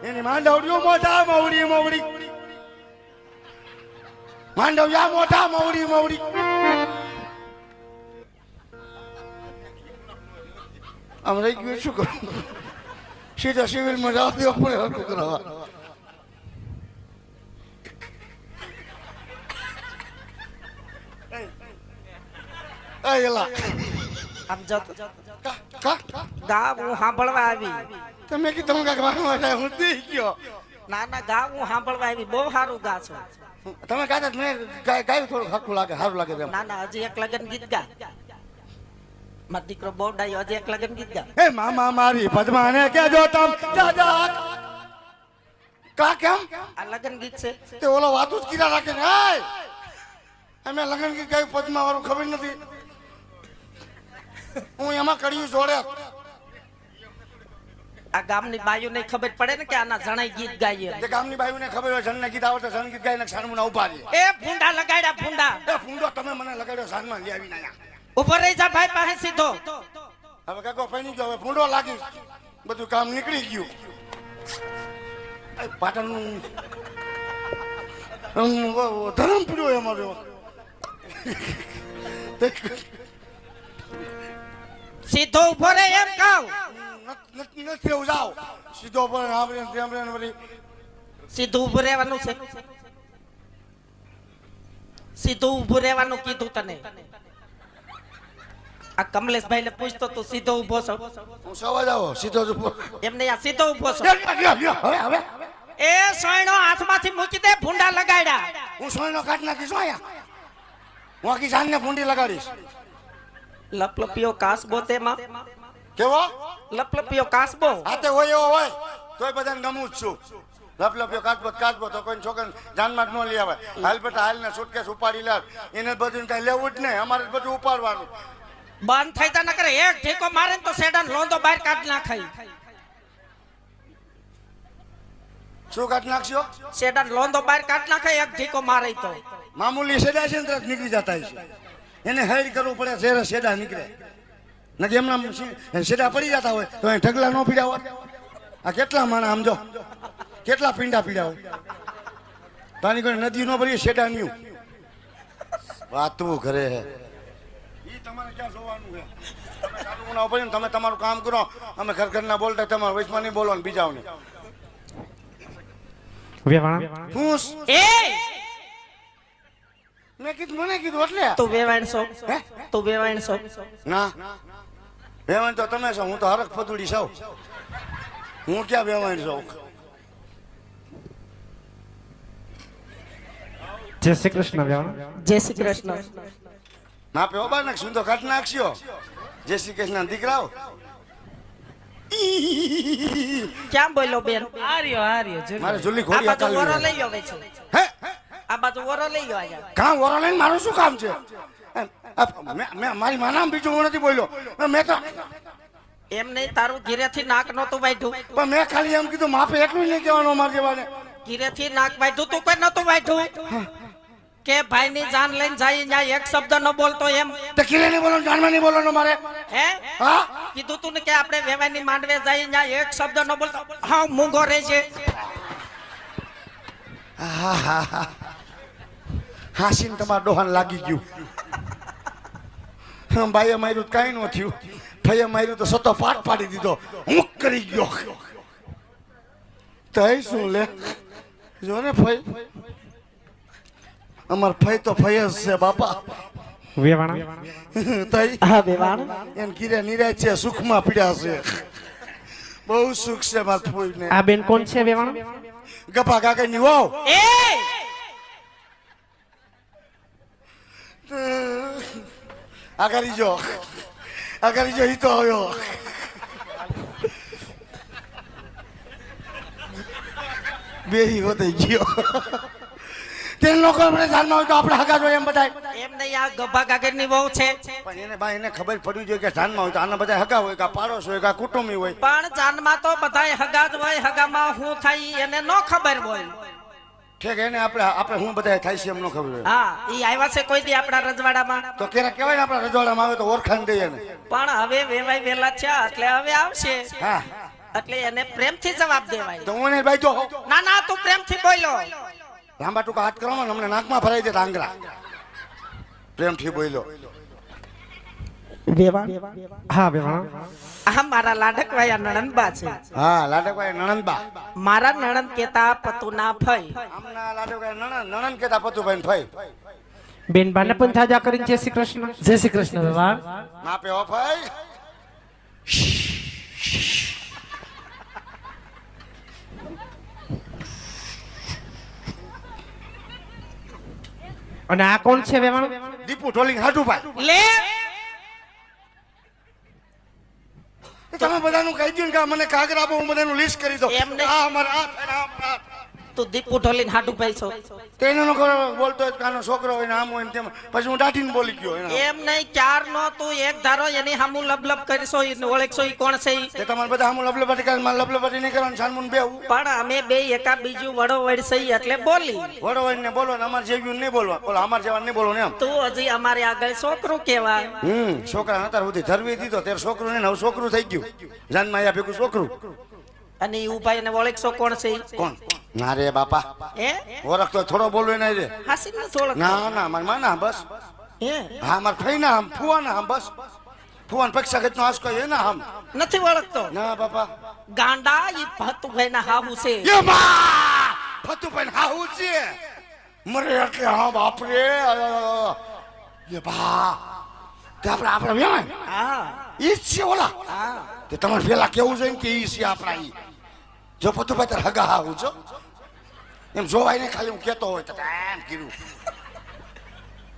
એની માંડવડીઓ મોટા મવડી મવડી માંડવ્યા મોટા મવડી મવડી આમ રહી ગયું શું કરું સીધા સિવિલમાં જવા દેવો પડે હરકું કરાવવા એલા આમ જો કા હું સાંભળવા આવી તમે કે તમે કાક વાળવા હું દઈ ગયો ના ના ગા હું સાંભળવા આવી બહુ સારું ગા છો તમે કાતા મેં ગાયું થોડું હરખું લાગે સારું લાગે એમ ના ના હજી એક લગન ગીત ગા મારો દીકરો બહુ ડાયો હજી એક લગન ગીત ગા હે મામા મારી પદ્માને કેજો તમ દાદા કા કેમ આ લગન ગીત છે તે ઓલો વાતો જ કીધા રાખે ને હે અમે લગન ગીત ગાયું પદ્મા વાળું ખબર નથી હું એમાં કર્યું જોડે આ ગામની બાયુ ને ખબર પડે ને કે આના જણાઈ ગીત ગાઈએ જે ગામની બાયુને ખબર હોય જણને ગીત આવડે જણ ગીત ગાઈને સાનમુના ઉભા રહે એ ફૂંડા લગાડ્યા ફૂંડા એ ફૂંડો તમે મને લગાડ્યો સાનમાં લઈ આવીને અહીંયા ઉભો રહી જા ભાઈ પાસે સીધો હવે કાકો પૈણી ગયો હવે ફૂંડો લાગી બધું કામ નીકળી ગયું પાટણનું ધરમ પીડ્યો અમારો સીધો ઉભો રહે એમ કહું નથી એવું જાઓ સીધો પર સીધું ઉભું રહેવાનું છે સીધું ઉભું રહેવાનું કીધું તને આ કમલેશભાઈ ને પૂછતો તું સીધો ઉભો છો હું સવા જાવ સીધો જ ઉભો એમને આ સીધો ઉભો છો હવે એ સોયણો હાથમાંથી મૂકી દે ભૂંડા લગાડ્યા હું સોયનો કાઢ નાખીશ અહીંયા હું આખી જાનને ફૂંડી લગાડીશ લપલપિયો કાસબો તેમાં કેવો લપલપિયો કાસબો હાથે હોય એવો હોય તોય બધાને ગમું જ છું લપલપ્યો કાચબો તો કોઈ છોકરાને જાનમાં જ ન લઈ આવે હાલ બેટા હાલ ને સુટકેસ ઉપાડી લે એને બધું કઈ લેવું જ નહીં અમારે બધું ઉપાડવાનું બંધ થઈ જા ન કરે એક ઠેકો મારે ને તો સેડાન લોંદો બહાર કાઢ નાખાય શું કાઢ નાખશો સેડાન લોંદો બહાર કાઢ નાખાય એક ઠેકો મારે તો મામૂલી સેડા છે ને તરત નીકળી જતા છે એને હેડ કરવું પડે શેરા સેડા નીકળે નથી એમના સેડા પડી જતા હોય તો અહીં ઢગલા ન પીડા હોય આ કેટલા માણા આમ જો કેટલા પીંડા પીડા હોય તાની કોઈ નદી ન ભરી સેડા ન્યુ વાતું કરે હે ઈ તમારે ક્યાં જોવાનું છે તમે સારું ના ઉપર તમે તમારું કામ કરો અમે ઘર ઘરના બોલતા તમારે વૈશમાં નહીં બોલવાનું બીજાઓને ફૂસ એ મેં કીધું મને કીધું એટલે તું વેવાણ છો હે તું વેવાણ છો ના વેવાણ તો તમે છો હું તો હરખ ફતુડી છું હું ક્યાં વેવાણ છું જય શ્રી કૃષ્ણ વેવાણ જય શ્રી કૃષ્ણ ના પે ઓબા નાખ સુંદર કાઢ નાખશો જય શ્રી કૃષ્ણ દીકરાઓ ક્યાં બોલ્યો બેન મારે જુલી આ ખોડી બાજુ વરો આકાલી લઈ આવે છે હે આ બાજુ વરો લઈ આવ્યા કામ વરો લઈને મારું શું કામ છે મેં મારી માનામાં બીજું હું નથી બોલ્યો મેં તો એમ નહીં તારું ઘીરેથી નાક નતું વાઢ્યું પણ મેં ખાલી એમ કીધું માપે એટલું નહીં કહેવાનું અમારે જેવાને ઘીરેથી નાક વાઢ્યું તું કોઈ નતું વાઢ્યું કે ભાઈ ની જાન લઈને જાય ત્યાં એક શબ્દ ન બોલતો એમ તો કિલે નહીં બોલવાનું જાનમાં નહીં બોલવાનું મારે હે હા કીધું તું ને કે આપણે વેવાની માંડવે જાય ત્યાં એક શબ્દ ન બોલતો હા મૂંગો રહે છે હાસીને તમારા ડોહાને લાગી ગયું બાઈએ માર્યું તો કાંઈ ન થયું ફઈએ માર્યું તો સતો પાટ પાડી દીધો હું કરી ગયો તઈ શું લે જો ને ફઈ અમાર ફઈ તો ફઈ જ છે બાપા વેવાણ તઈ હા વેવાણ એમ કીરે નિરાય છે સુખમાં પીડ્યા છે બહુ સુખ છે માર ફોઈને આ બેન કોણ છે વેવાણ ગપા કાકાની વાવ એ આગળ જો ઈ તો આવ્યો બેહી હોતે ગયો તે લોકો આપણે જાનમાં હોય તો આપણે હગા જોઈએ એમ બધાય એમ નહીં આ ગભા કાગરની વહુ છે પણ એને બા એને ખબર પડવી જોઈએ કે જાનમાં હોય તો આના બધા હગા હોય કે પાડોશ હોય કે કુટુંબી હોય પણ જાનમાં તો બધાય હગા જ હોય હગામાં શું થાય એને ન ખબર હોય ઠીક એને આપણે હું બધા થાય છે એમ ન ખબર હોય હા ઈ આવ્યા છે કોઈ દી આપણા રજવાડામાં તો કેરા કહેવાય ને આપણા રજવાડામાં આવે તો ઓળખાણ દઈએ ને પણ હવે વેવાય વેલા છે એટલે હવે આવશે હા એટલે એને પ્રેમથી જવાબ દેવાય. તો હું એને ભાઈ જો ના ના તું પ્રેમથી બોલ્યો. લાંબા ટૂંકા હાથ કરો ને હમણાં નાકમાં ભરાઈ દે આંગળા. પ્રેમથી બોલ્યો. હા વેવાણા. આ મારા લાડકવાયા નણંદબા છે. હા લાડકભાઈ નણંદબા. મારા નણંદ કેતા પતુના ફઈ. આમના લાડકભાઈ નણંદ કેતા પતુભાઈ ફઈ. બેન બાને પણ સાજા કરીને જય શ્રી કૃષ્ણ. જય શ્રી કૃષ્ણ વેવાણ. માપે હો ફઈ. અને આ કોણ છે વેવાણા? દીપુ ઢોલિંગ હાટુભાઈ. લે તમે બધાનું કહી દો ને કે મને કાગર આપો હું બધાનું લિસ્ટ કરી દઉં. એમ નહીં. આ અમારા આ થાય ને આ અમારા આ થાય. તું દીપુ ઢોલીને હાડું ભાઈ છો. તેનો નો બોલતો હોય કાનો છોકરો હોય ને આમ હોય ને તેમ પછી હું દાઢીને બોલી ગયો એના. એમ નહીં ક્યારનો તું એક ધારો એની હામું લબલબ કરીશો ઈ ઓળખશો ઈ કોણ છે ઈ. તે તમારે બધા આમ લબલબાટી કરે મારે લબલબાટી નહીં કરવાનું છાનમુન બેહું. પણ અમે બે એકા બીજું વડો વડશે એટલે બોલી. વડો હોય ને બોલો ને અમારે જેવું નહીં બોલવા. બોલો અમારે જેવા નહીં બોલો ને એમ. તું હજી અમારી આગળ છોકરું કહેવાય. છોકરા અત્યાર સુધી ધરવી દીધો ત્યારે છોકરું નહીં ને હવે છોકરું થઈ ગયું. જાનમાં આયા ભેગું છોકરું. અને ઈ ઉભા એને ઓળખશો કોણ છે ઈ? કોણ? ના રે બાપા હે ઓળખતો થોડો બોલવો નહીં રે. હાસી નથી ઓળખ. ના ના માર માં ના બસ. હે હા માર ફઈ ના આમ ફુવા ના આમ બસ. ફુવાન પક્ષા ગતનો આસકો એ ના આમ. નથી ઓળખતો. ના બાપા. ગાંડા ઈ ભતુભાઈ ના હાહુ છે. એ માં ફતુભાઈ હા હું છે. મરે એટલે હા બાપ રે. એ બા તે આપણે વેવાય હા ઈ જ છે ઓલા. હા તે તમારે પેલા કેવું જોઈએ ને કે ઈ છે આપણા ઈ. જો ફતુભાઈ તાર હગા હાવું છો એમ જોવાય ને ખાલી હું કેતો હોય તો એમ કીધું.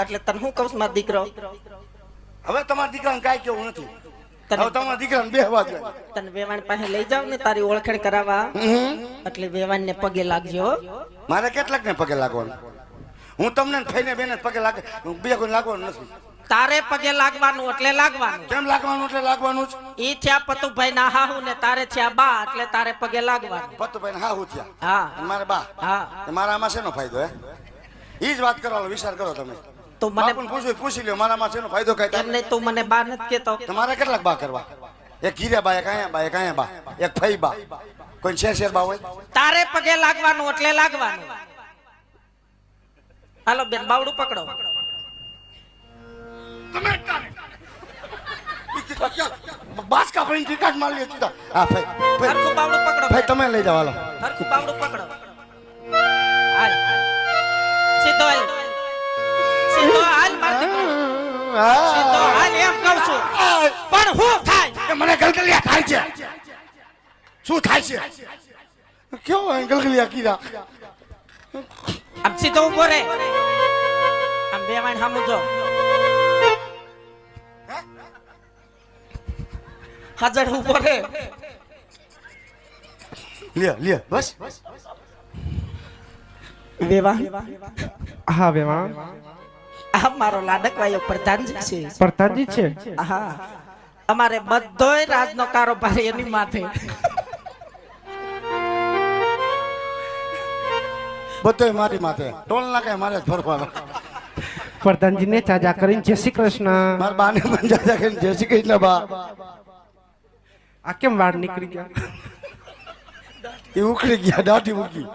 એટલે તને હું કહું છું મારો દીકરો હવે તમારા દીકરાને કાંઈ કેવું નથી. તને હવે તમારા દીકરાને બેહવા દે. તને વેવાણ પાસે લઈ જાવ ને તારી ઓળખાણ કરાવવા એટલે વેવાણ ને પગે લાગજો. મારે કેટલાક ને પગે લાગવાનું? હું તમને ફઈને બેને પગે લાગે બીજા કોઈ લાગવાનું નથી. તારે પગે લાગવાનું એટલે લાગવાનું. કેમ લાગવાનું? એટલે લાગવાનું જ. ઈ થયા પતુભાઈ ના હાહુ ને તારે થયા બા એટલે તારે પગે લાગવાનું. પતુભાઈ હા હું થયા હા અને મારે બા. હા તો મારામાં શેનો ફાયદો હે? ઈ જ વાત કરો વિચાર કરો તમે. તું મને બાપુને પૂછી લ્યો મારામાં શેનો ફાયદો એમ કાંઈ નહીં તું મને બા નથી કેતો. તમારે કેટલાક બા કરવા? એક ગીરે બા, એક અહીંયા બા, એક અહીંયા બા, એક ફઈ બા. કોઈ શેર બા હોય? તારે પગે લાગવાનું એટલે લાગવાનું. હાલો બેન બાવડું પકડો. બાસ કાપડીને ટીકાટ મારી લ્યો સીધા. હા ફઈ હરખું બાવડું પકડો. ફઈ તમે લઈ જાવ હાલો. હરખું બાવડું પકડો. હાલ સીધો હાલ. સીધો હાલ માર દીકરો. સીધો હાલ એમ કહું છું. પણ હું થાય? મને ગલગલિયા થાય છે. શું થાય છે? કેવો ગલગલિયા કીધા? આમ સીધો ઉભો રે. આમ બેવાણ સામું જો. હાજર ઉભો રે. લે બસ. વેવાણ હા વેવાણા. આ મારો લાડકવાયો પ્રધાનજી છે. પ્રધાનજી છે. હા અમારે બધોય રાજનો કારોબાર એની માથે. બધોય મારી માથે. ટોલ ના કઈ મારે જ ફરવાનો. પ્રધાનજી ને સાજા કરીને જય શ્રી કૃષ્ણ. મારા બાને પણ જાજા કરીને જય શ્રી કૃષ્ણ બા. આ કેમ વાળ નીકળી ગયા? એ ઉખડી ગયા દાઢી મૂકી.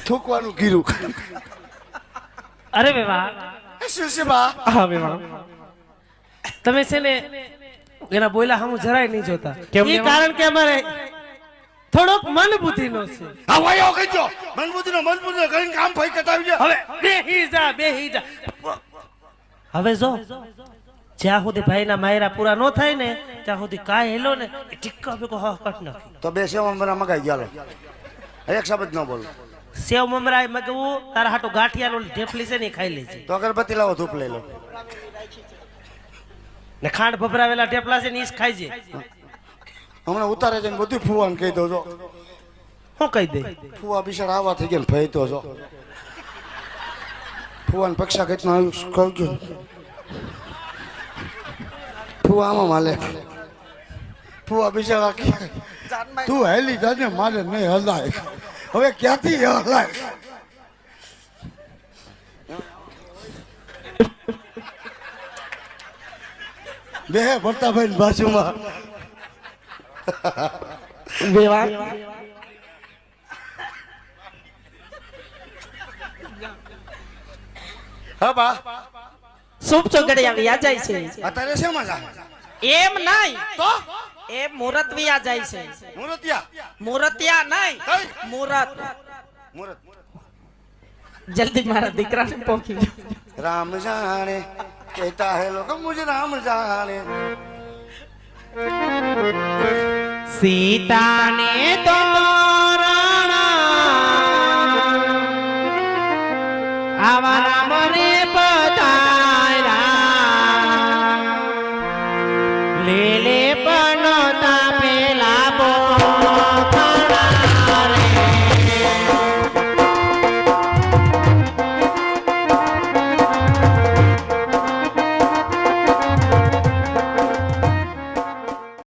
થૂકવાનું કીરું. અરે વેવાણ, શું છે બા? હા વેવાણા. તમે છે ને એના બોયલા હમું જરાય નહીં જોતા. કેમ એ વેવાણ? કારણ કે અમારે થોડોક મન બુદ્ધિનો છે. હા વાયો કહેજો. મનબુદ્ધિનો કરીને કામ ફઈ કટાવી દે. હવે બેહી જા. હવે જો જ્યાં સુધી ભાઈના માયરા પૂરા ન થાય ને ત્યાં સુધી કાંઈ હેલો ને એ ટીક્કા ભેગો કટ નાખી. તો બે સેવા મને મગાઈ ગયા. એક શબ્દ ન બોલો. સેવ મમરા મગવું તારા હાટો ગાંઠિયાનો ઢેફલી છે ને એ ખાઈ લેજે. તો અગરબત્તી લાવો ધૂપ લઈ લો. ને ખાંડ ભભરાવેલા ઢેફલા છે ને ઈ જ ખાઈજે. હમણાં ઉતારે જઈને બધું ફુવાને કહી દો. હું કહી દે ફુવા બિચારા આવા થઈ ગયા ફઈ તો જો. ફુવાને પક્ષા કેટલા આવ્યું કહું છું. ફુવા આમાં માલે. ફુવા બિચારા તું હેલી જાને મારે નહીં હલાય. હવે ક્યાંથી હલાય? બે ભરતાભાઈ બાજુમાં બેવા હા બા શુભ ચોગડિયા વ્યા જાય છે અત્યારે શેમાં જાય એમ નહીં તો એ મુરત વ્યા જાય છે મુરતિયા મુરતિયા નહીં કઈ? મુરત મુરત જલ્દી મારા દીકરાને પોકી જાઓ. राम जाने कहता है लोग मुझे राम जाने સીતાને તોરણા આવા રામ રે પધાર્યા લે લે